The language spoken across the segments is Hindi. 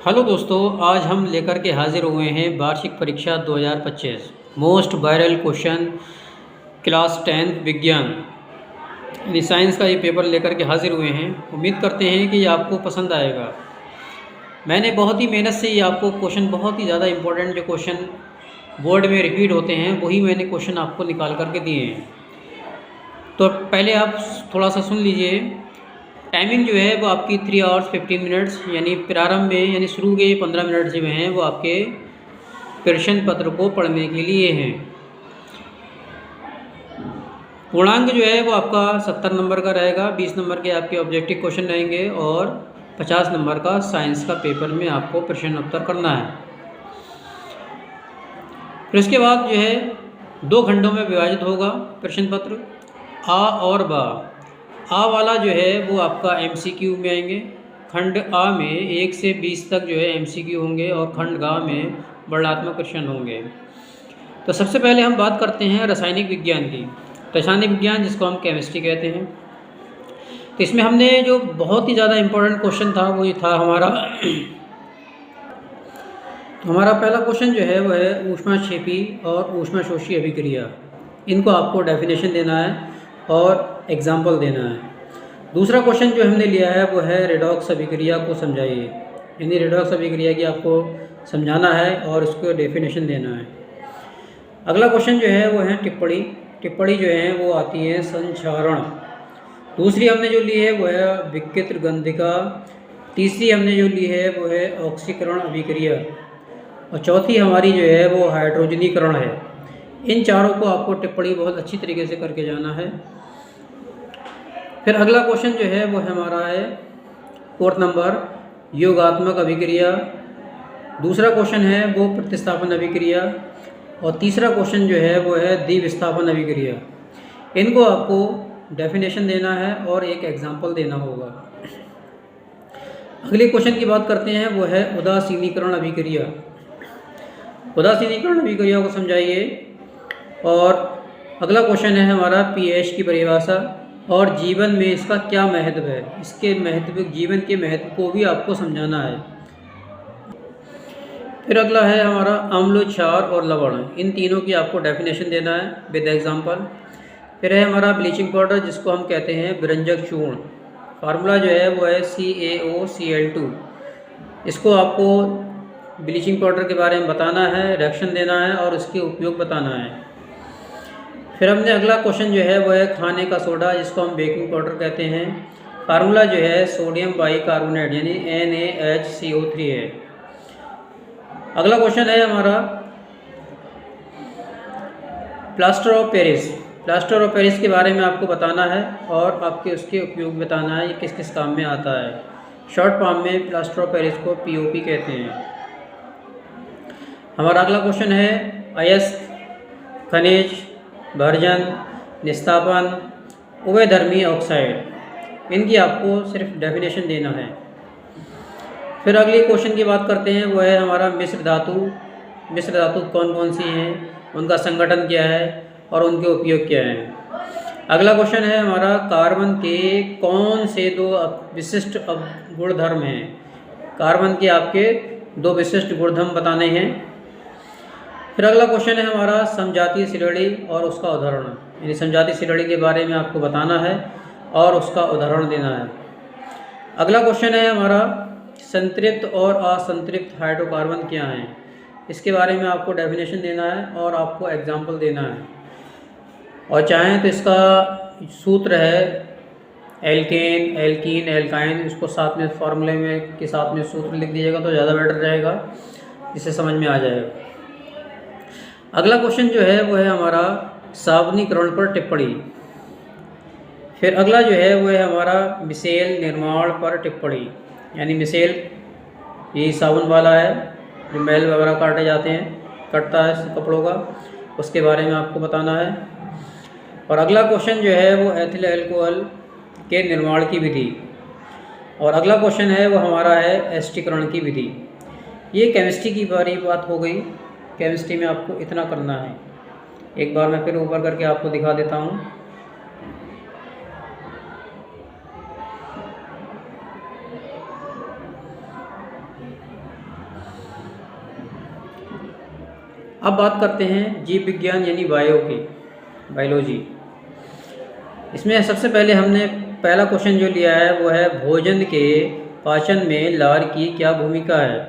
हेलो दोस्तों, आज हम लेकर के हाजिर हुए हैं वार्षिक परीक्षा 2025 मोस्ट वायरल क्वेश्चन क्लास 10 विज्ञान यानी साइंस का ये पेपर लेकर के हाजिर हुए हैं। उम्मीद करते हैं कि ये आपको पसंद आएगा। मैंने बहुत ही मेहनत से ये आपको क्वेश्चन, बहुत ही ज़्यादा इम्पोर्टेंट जो क्वेश्चन बोर्ड में रिपीट होते हैं, वही मैंने क्वेश्चन आपको निकाल करके दिए हैं। तो पहले आप थोड़ा सा सुन लीजिए। टाइमिंग जो है वो आपकी 3 आवर्स 15 मिनट्स, यानी प्रारंभ में यानी शुरू के 15 मिनट जो हैं वो आपके प्रश्न पत्र को पढ़ने के लिए हैं। पूर्णांक जो है वो आपका 70 नंबर का रहेगा, 20 नंबर के आपके ऑब्जेक्टिव क्वेश्चन रहेंगे और 50 नंबर का साइंस का पेपर में आपको प्रश्न उत्तर करना है। फिर उसके बाद जो है 2 खंडों में विभाजित होगा प्रश्न पत्र, आ और बा। आ वाला जो है वो आपका एमसीक्यू में आएंगे। खंड आ में 1 से 20 तक जो है एमसीक्यू होंगे और खंड गा में वर्णनात्मक प्रश्न होंगे। तो सबसे पहले हम बात करते हैं रासायनिक विज्ञान की। रासायनिक विज्ञान जिसको हम केमिस्ट्री कहते हैं। तो इसमें हमने जो बहुत ही ज़्यादा इम्पोर्टेंट क्वेश्चन था वो ये था हमारा हमारा पहला क्वेश्चन जो है वो है ऊष्माक्षेपी और ऊष्माशोषी अभिक्रिया। इनको आपको डेफिनेशन देना है और एग्जाम्पल देना है। दूसरा क्वेश्चन जो हमने लिया है वो है रेडॉक्स अभिक्रिया को समझाइए, यानी रेडॉक्स अभिक्रिया की आपको समझाना है और उसको डेफिनेशन देना है। अगला क्वेश्चन जो है वो है टिप्पणी। टिप्पणी जो है वो आती है संक्षारण। दूसरी हमने जो ली है वो है विकृत गंधिका। तीसरी हमने जो ली है वो है ऑक्सीकरण अभिक्रिया और चौथी हमारी जो है वो हाइड्रोजनीकरण है। इन चारों को आपको टिप्पणी बहुत अच्छी तरीके से करके जाना है। फिर अगला क्वेश्चन जो है वो हमारा है 4th नंबर योगात्मक अभिक्रिया। दूसरा क्वेश्चन है वो प्रतिस्थापन अभिक्रिया और तीसरा क्वेश्चन जो है वो है द्विविस्थापन अभिक्रिया। इनको आपको डेफिनेशन देना है और एक एग्जाम्पल देना होगा। अगले क्वेश्चन की बात करते हैं वो है उदासीनीकरण अभिक्रिया। उदासीनीकरण अभिक्रिया को समझाइए। और अगला क्वेश्चन है हमारा पीएच की परिभाषा और जीवन में इसका क्या महत्व है, इसके महत्व, जीवन के महत्व को भी आपको समझाना है। फिर अगला है हमारा अम्ल, क्षार और लवण। इन तीनों की आपको डेफिनेशन देना है विद एग्जांपल। फिर है हमारा ब्लीचिंग पाउडर जिसको हम कहते हैं विरंजक चूर्ण। फार्मूला जो है वो है CaOCl2। इसको आपको ब्लीचिंग पाउडर के बारे में बताना है, रिएक्शन देना है और उसके उपयोग बताना है। फिर हमने अगला क्वेश्चन जो है वो है खाने का सोडा जिसको हम बेकिंग पाउडर कहते हैं। फार्मूला जो है सोडियम बाइकार्बोनेट यानी NaHCO3 है। अगला क्वेश्चन है हमारा plaster of Paris. Plaster of Paris के बारे में आपको बताना है और आपके उसके उपयोग बताना है, ये किस किस काम में आता है। शॉर्ट फॉर्म में प्लास्टर ऑफ पेरिस को POP कहते हैं। हमारा अगला क्वेश्चन है अयस्क, खनिज, भर्जन, निस्तापन, उभयधर्मी ऑक्साइड। इनकी आपको सिर्फ डेफिनेशन देना है। फिर अगले क्वेश्चन की बात करते हैं वो है हमारा मिश्र धातु। मिश्र धातु कौन कौन सी हैं, उनका संगठन क्या है और उनके उपयोग क्या हैं। अगला क्वेश्चन है हमारा कार्बन के कौन से 2 विशिष्ट गुणधर्म हैं। कार्बन के आपके 2 विशिष्ट गुणधर्म बताने हैं। फिर अगला क्वेश्चन है हमारा समजातीय श्रेणी और उसका उदाहरण, यानी समजातीय श्रेणी के बारे में आपको बताना है और उसका उदाहरण देना है। अगला क्वेश्चन है हमारा संतृप्त और असंतृप्त हाइड्रोकार्बन क्या हैं, इसके बारे में आपको डेफिनेशन देना है और आपको एग्जाम्पल देना है। और चाहें तो इसका सूत्र है एल्केन, एल्कीन, एल्काइन, इसको साथ में फॉर्मूले में के साथ में सूत्र लिख दीजिएगा तो ज़्यादा बेटर रहेगा, जिससे समझ में आ जाएगा। अगला क्वेश्चन जो है वो है हमारा सावनीकरण पर टिप्पणी। फिर अगला जो है वो है हमारा मिसेल निर्माण पर टिप्पणी, यानी मिसेल ये साबुन वाला है जो मैल वगैरह काटे जाते हैं, कटता है कपड़ों का, उसके बारे में आपको बताना है। और अगला क्वेश्चन जो है वो एथिल अल्कोहल के निर्माण की विधि। और अगला क्वेश्चन है वो हमारा है एस्टीकरण की विधि। ये केमिस्ट्री की बात हो गई। केमिस्ट्री में आपको इतना करना है। एक बार मैं फिर ऊपर करके आपको दिखा देता हूँ। अब बात करते हैं जीव विज्ञान यानी बायो की, बायोलॉजी। इसमें सबसे पहले हमने पहला क्वेश्चन जो लिया है वो है भोजन के पाचन में लार की क्या भूमिका है।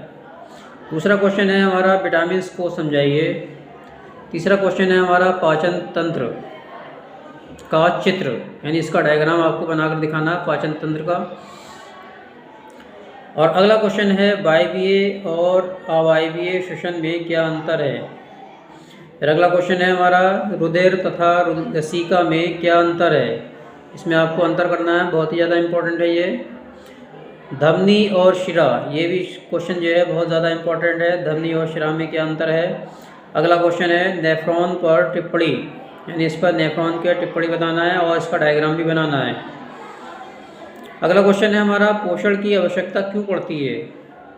दूसरा क्वेश्चन है हमारा विटामिन्स को समझाइए। तीसरा क्वेश्चन है हमारा पाचन तंत्र का चित्र, यानी इसका डायग्राम आपको बनाकर दिखाना है पाचन तंत्र का। और अगला क्वेश्चन है वायवीय और अवायवीय श्वसन में क्या अंतर है। फिर अगला क्वेश्चन है हमारा रुधिर तथा लसिका में क्या अंतर है। इसमें आपको अंतर करना है, बहुत ही ज़्यादा इम्पोर्टेंट है ये। धमनी और शिरा, ये भी क्वेश्चन जो है बहुत ज़्यादा इम्पोर्टेंट है, धमनी और शिरा में क्या अंतर है। अगला क्वेश्चन है नेफ्रॉन पर टिप्पणी, यानी इस पर नेफ्रॉन की टिप्पणी बताना है और इसका डायग्राम भी बनाना है। अगला क्वेश्चन है हमारा पोषण की आवश्यकता क्यों पड़ती है,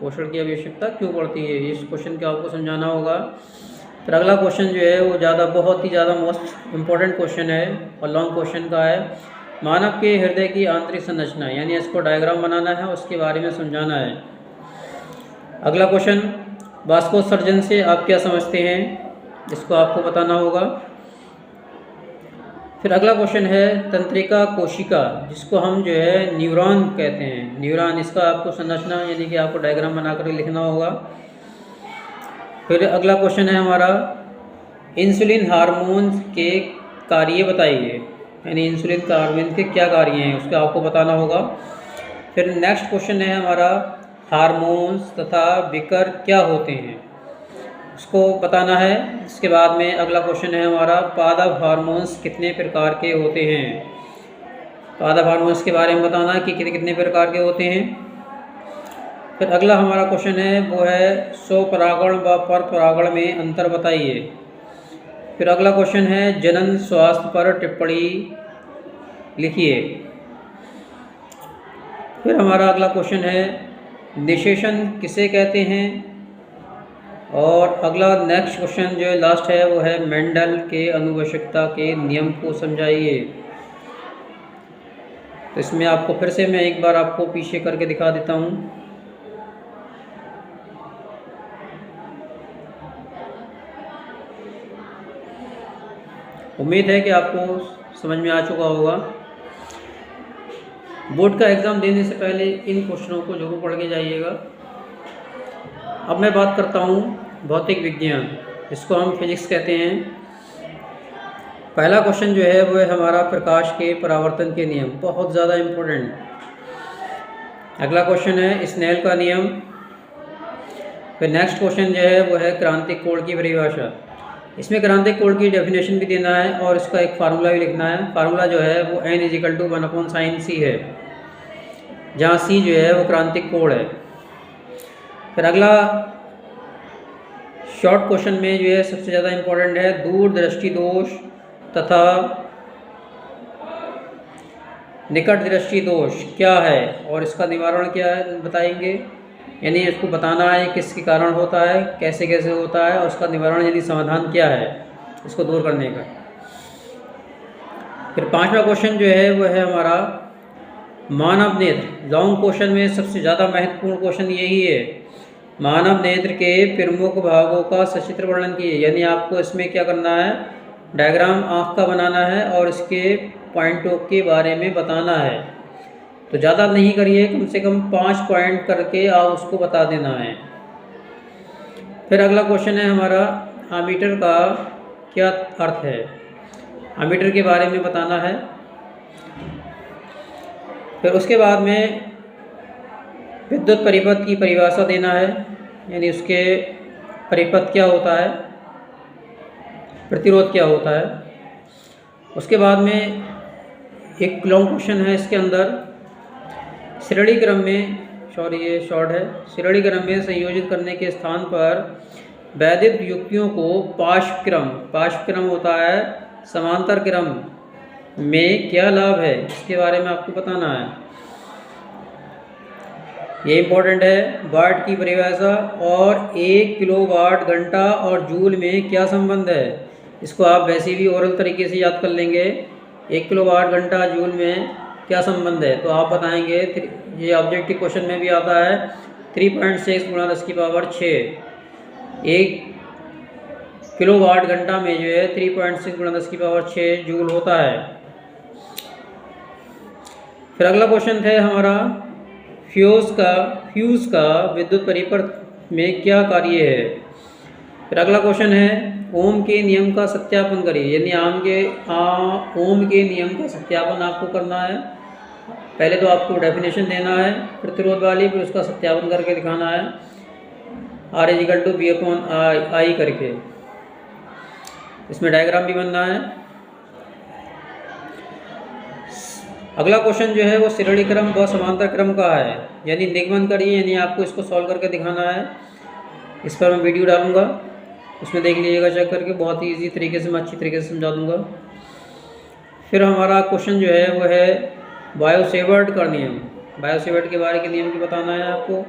पोषण की आवश्यकता क्यों पड़ती है, इस क्वेश्चन को आपको समझाना होगा। फिर अगला क्वेश्चन जो है वो बहुत ही ज़्यादा मोस्ट इम्पोर्टेंट क्वेश्चन है और लॉन्ग क्वेश्चन का है, मानव के हृदय की आंतरिक संरचना, यानी इसको डायग्राम बनाना है, उसके बारे में समझाना है। अगला क्वेश्चन वाष्पोत्सर्जन से आप क्या समझते हैं, इसको आपको बताना होगा। फिर अगला क्वेश्चन है तंत्रिका कोशिका, जिसको हम जो है न्यूरॉन कहते हैं, न्यूरॉन, इसका आपको संरचना यानी कि आपको डायग्राम बनाकर लिखना होगा। फिर अगला क्वेश्चन है हमारा इंसुलिन हार्मोन के कार्य बताइए, यानी इंसुलिन हार्मोन के क्या कार्य हैं उसका आपको बताना होगा। फिर नेक्स्ट क्वेश्चन है हमारा हार्मोन्स तथा विकर क्या होते हैं, उसको बताना है। इसके बाद में अगला क्वेश्चन है हमारा पादप हार्मोन्स कितने प्रकार के होते हैं, पादप हार्मोन्स के बारे में बताना है कि कितने कितने प्रकार के होते हैं। फिर अगला हमारा क्वेश्चन है वो है स्वपरागण व परपरागण में अंतर बताइए। फिर अगला क्वेश्चन है जनन स्वास्थ्य पर टिप्पणी लिखिए। फिर हमारा अगला क्वेश्चन है निषेचन किसे कहते हैं। और अगला नेक्स्ट क्वेश्चन जो लास्ट है वो है मेंडल के आनुवंशिकता के नियम को समझाइए। तो इसमें आपको फिर से मैं एक बार आपको पीछे करके दिखा देता हूँ। उम्मीद है कि आपको समझ में आ चुका होगा। बोर्ड का एग्ज़ाम देने से पहले इन क्वेश्चनों को जरूर पढ़ के जाइएगा। अब मैं बात करता हूँ भौतिक विज्ञान, जिसको हम फिजिक्स कहते हैं। पहला क्वेश्चन जो है वो है हमारा प्रकाश के परावर्तन के नियम, बहुत ज़्यादा इम्पोर्टेंट। अगला क्वेश्चन है स्नेल का नियम। फिर नेक्स्ट क्वेश्चन जो है वो है क्रांतिक कोण की परिभाषा। इसमें क्रांतिक कोण की डेफिनेशन भी देना है और इसका एक फार्मूला भी लिखना है। फार्मूला जो है वो n = 1/sin c है, जहाँ c जो है वो क्रांतिक कोण है। फिर अगला शॉर्ट क्वेश्चन में जो है सबसे ज़्यादा इम्पोर्टेंट है दूरदृष्टि दोष तथा निकट दृष्टि दोष क्या है और इसका निवारण क्या है बताएंगे, यानी इसको बताना है किसके कारण होता है, कैसे कैसे होता है और उसका निवारण यानी समाधान क्या है इसको दूर करने का। फिर पांचवा क्वेश्चन जो है वो है हमारा मानव नेत्र। लॉन्ग क्वेश्चन में सबसे ज़्यादा महत्वपूर्ण क्वेश्चन यही है, मानव नेत्र के प्रमुख भागों का सचित्र वर्णन कीजिए। यानी आपको इसमें क्या करना है, डायग्राम आँख का बनाना है और इसके पॉइंटों के बारे में बताना है। तो ज़्यादा नहीं करिए, कम से कम 5 पॉइंट करके आप उसको बता देना है। फिर अगला क्वेश्चन है हमारा एमीटर का क्या अर्थ है, एमीटर के बारे में बताना है। फिर उसके बाद में विद्युत परिपथ की परिभाषा देना है, यानी उसके परिपथ क्या होता है, प्रतिरोध क्या होता है। उसके बाद में एक लॉन्ग क्वेश्चन है इसके अंदर श्रेणी क्रम में, ये शॉर्ट है, श्रेणी क्रम में संयोजित करने के स्थान पर वैदिक युक्तियों को पार्श्वक्रम होता है, समांतर क्रम में क्या लाभ है इसके बारे में आपको बताना है। ये इम्पोर्टेंट है। वाट की परिभाषा और 1 किलोवाट घंटा और जूल में क्या संबंध है, इसको आप वैसे भी ओरल तरीके से याद कर लेंगे। 1 किलोवाट घंटा जूल में क्या संबंध है तो आप बताएंगे। ये ऑब्जेक्टिव क्वेश्चन में भी आता है 3.6 × 10⁶ 1 किलोवाट घंटा में जो है 3.6 × 10⁶ जूल होता है। फिर अगला क्वेश्चन है हमारा, फ्यूज़ का विद्युत परिपथ में क्या कार्य है। फिर अगला क्वेश्चन है, ओम के नियम का सत्यापन करिए, यानी ओम के नियम का सत्यापन आपको करना है। पहले तो आपको डेफिनेशन देना है प्रतिरोध वाली, फिर उसका सत्यापन करके दिखाना है R=V/I करके। इसमें डायग्राम भी बनना है। अगला क्वेश्चन जो है वो श्रेणी क्रम व समांतर क्रम का है, यानी निगमन करिए, यानी आपको इसको सॉल्व करके दिखाना है। इस पर मैं वीडियो डालूंगा, उसमें देख लीजिएगा चेक करके, बहुत ही ईजी तरीके से मैं अच्छी तरीके से समझा दूंगा। फिर हमारा क्वेश्चन जो है वो है बायो-सेवर्ट का नियम, बायो-सेवर्ट के बारे के नियम की बताना है आपको।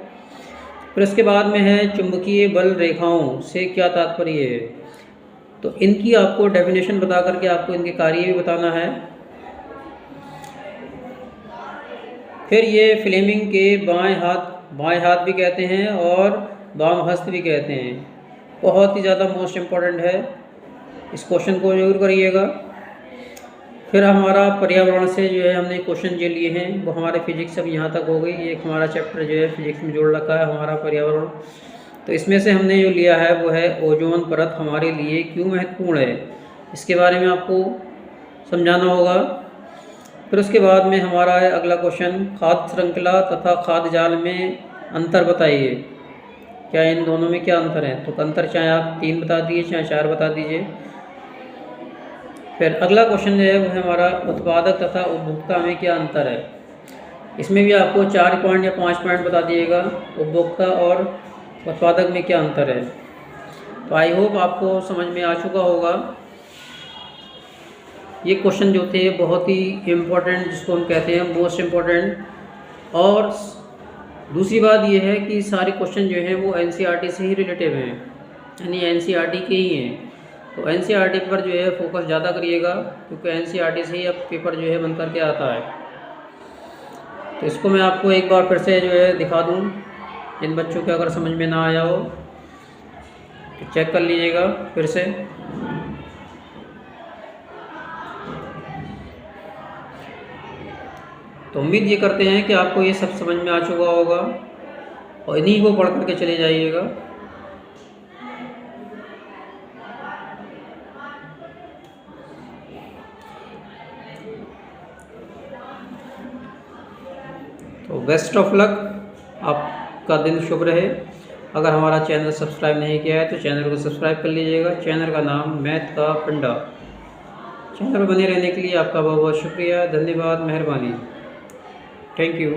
फिर उसके बाद में है चुंबकीय बल रेखाओं से क्या तात्पर्य है, तो इनकी आपको डेफिनेशन बता करके आपको इनके कार्य भी बताना है। फिर ये फ्लेमिंग के बाएं हाथ भी कहते हैं और वाम हस्त भी कहते हैं, बहुत ही ज़्यादा मोस्ट इम्पॉर्टेंट है, इस क्वेश्चन को जरूर करिएगा। फिर हमारा पर्यावरण से जो है हमने क्वेश्चन जो लिए हैं वो हमारे फिजिक्स अब यहाँ तक हो गई। एक हमारा चैप्टर जो है फिजिक्स में जोड़ रखा है हमारा पर्यावरण, तो इसमें से हमने जो लिया है वो है ओजोन परत हमारे लिए क्यों महत्वपूर्ण है, इसके बारे में आपको समझाना होगा। फिर उसके बाद में हमारा है अगला क्वेश्चन, खाद्य श्रृंखला तथा खाद्य जाल में अंतर बताइए, क्या इन दोनों में क्या अंतर है। तो अंतर चाहे आप 3 बता दीजिए चाहे 4 बता दीजिए। फिर अगला क्वेश्चन जो है वो है हमारा, उत्पादक तथा उपभोक्ता में क्या अंतर है। इसमें भी आपको 4 पॉइंट या 5 पॉइंट बता दिएगा, उपभोक्ता और उत्पादक में क्या अंतर है। तो आई होप आपको समझ में आ चुका होगा। ये क्वेश्चन जो थे बहुत ही इम्पोर्टेंट, जिसको हम कहते हैं मोस्ट इम्पोर्टेंट। और दूसरी बात ये है कि सारे क्वेश्चन जो हैं वो NCERT से ही रिलेटिव हैं, यानी NCERT के ही हैं। तो NCERT पर जो है फोकस ज़्यादा करिएगा, क्योंकि NCERT से ही अब पेपर जो है बन करके आता है। तो इसको मैं आपको एक बार फिर से जो है दिखा दूँ, जिन बच्चों के अगर समझ में ना आया हो तो चेक कर लीजिएगा फिर से। तो उम्मीद ये करते हैं कि आपको ये सब समझ में आ चुका होगा और इन्हीं को पढ़ करके चले जाइएगा। तो बेस्ट ऑफ लक, आपका दिन शुभ रहे। अगर हमारा चैनल सब्सक्राइब नहीं किया है तो चैनल को सब्सक्राइब कर लीजिएगा। चैनल का नाम मैथ का फंडा। चैनल पर बने रहने के लिए आपका बहुत बहुत शुक्रिया, धन्यवाद, मेहरबानी, थैंक यू।